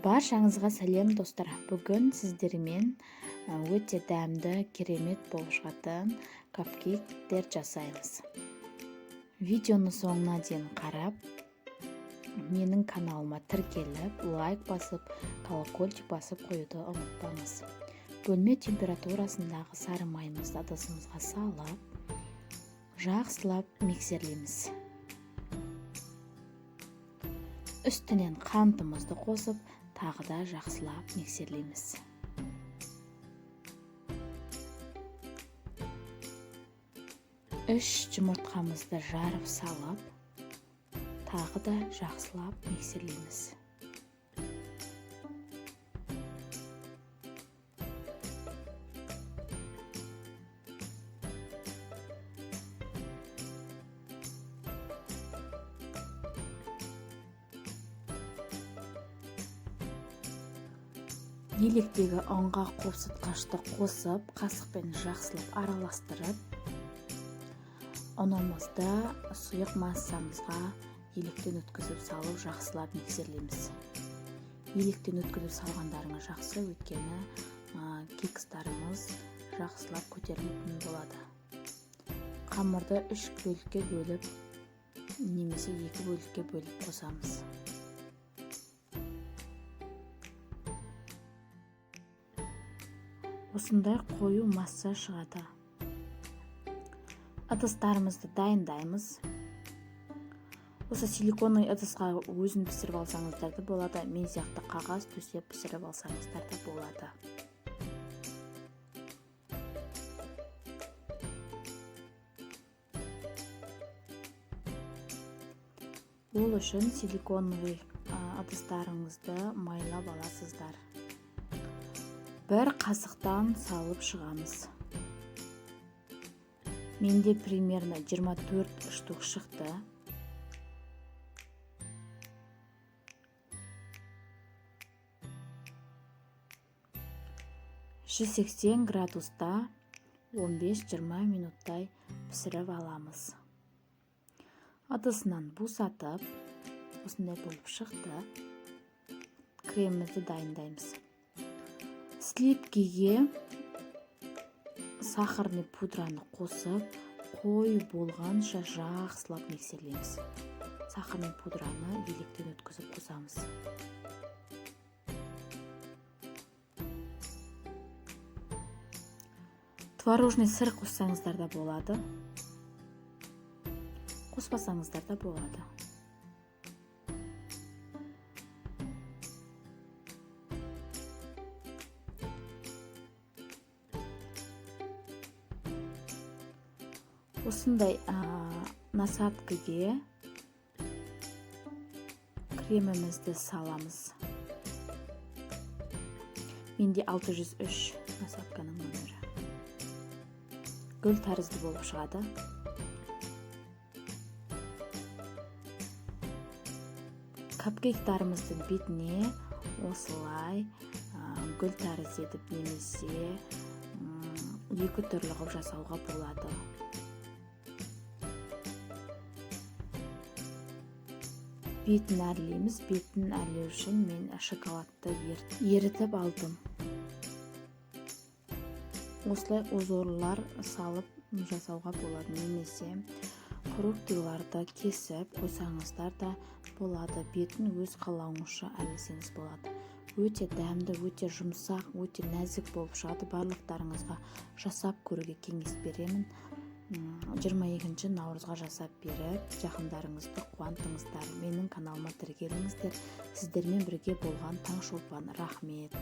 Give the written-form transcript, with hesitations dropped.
Баршаңызға сәлем достар. Бүгін сіздермен өте дәмді, керемет болып шығатын капкейктер жасаймыз. Видеоны соңына дейін қарап, менің каналыма тіркеліп, лайк басып, колокольчик басып қоюды ұмытпаңыз. Бөлме температурасындағы сары майымызды ыдысымызға салып, жақсылап миксерлейміз. Үстінен қантымызды қосып, тағы да жақсылап миксерлейміз. Үш жұмыртқамызды жарып салып, тағы да жақсылап миксерлейміз. Електегі ұнға қосытқышты қосып, қасықпен жақсылап араластырып, ұнымызды сұйық массамызға електен өткізіп салып, жақсылап миксерлейміз. Електен өткізіп салғандарыңыз жақсы, өйткені кекстарымыз жақсылап көтерілетін болады. Қамырды 3 бөлікке бөліп, немесе 2 бөлікке бөліп қосамыз. Осындай қою масса шығады. Ыдыстарымызды дайындаймыз. Осы силиконный ыдысқа өзін пісіріп алсаңыздар да болады, мен сияқты қағаз төсеп пісіріп алсаңыздар да болады. Ол үшін силиконный ыдыстарыңызды майлап аласыздар. Бір қасықтан салып шығамыз. Менде примерно 24 штук шықты. «180 градуста 15-20 минуттай пісіріп аламыз. Ыдысынан босатып, осындай болып шықты. Кремімізді дайындаймыз. Сливкиге сахарный пудраны қосып, қою болғанша жақсылап миксерлейміз. Сахарный пудраны електен өткізіп қосамыз. Творожный сыр қоссаңыздар да болады. Қоспасаңыздар да болады. Осындай насадкіге кремімізді саламыз. Менде 603 насадканың номері. Гүл тәрізді болып шығады. Капкейктарымыздың бетіне осылай гүл тәрізді етіп, немесе екі түрлі қылып жасауға болады. Бетін әрлейміз. Бетін әрлеу үшін мен шоколадты ерітіп алдым. Осылай узорлар салып жасауға болады, немесе фруктыларды кесіп қойсаңыздар да болады. Бетін өз қалауыңызша әрлесеңіз болады. Өте дәмді, өте жұмсақ, өте нәзік болып шығады. Барлықтарыңызға жасап көруге кеңес беремін. 22 наурызға жасап беріп, жақындарыңызды қуантыңыздар. Менің каналыма тіркеліңіздер. Сіздермен бірге болған Таңшолпан. Рахмет.